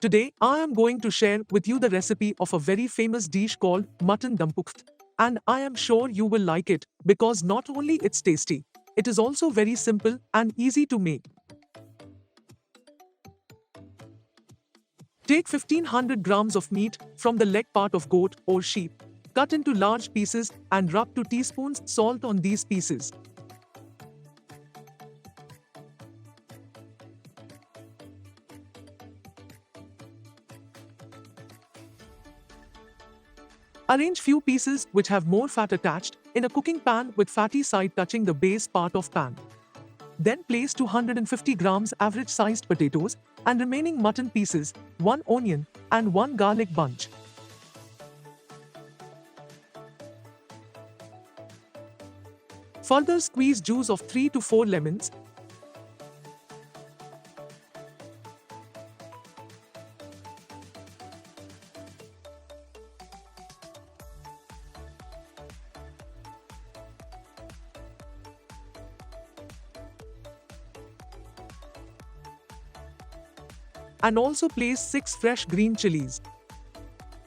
Today, I am going to share with you the recipe of a very famous dish called Mutton Dumpukht, and I am sure you will like it because not only it's tasty, it is also very simple and easy to make. Take 1500 grams of meat from the leg part of goat or sheep, cut into large pieces and rub 2 teaspoons salt on these pieces. Arrange few pieces which have more fat attached in a cooking pan with fatty side touching the base part of pan. Then place 250 grams average sized potatoes and remaining mutton pieces, 1 onion and 1 garlic bunch. Further squeeze juice of 3 to 4 lemons. And also place 6 fresh green chilies.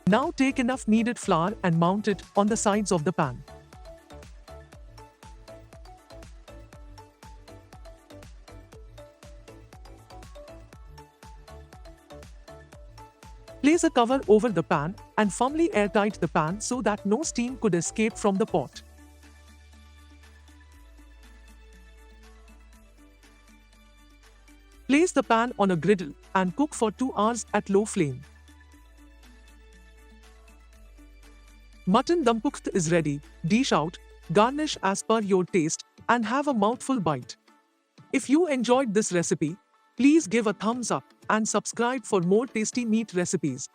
Now take enough kneaded flour and mount it on the sides of the pan. Place a cover over the pan and firmly airtight the pan so that no steam could escape from the pot. Place the pan on a griddle and cook for 2 hours at low flame. Mutton Dumpukht is ready. Dish out, garnish as per your taste, and have a mouthful bite. If you enjoyed this recipe, please give a thumbs up and subscribe for more tasty meat recipes.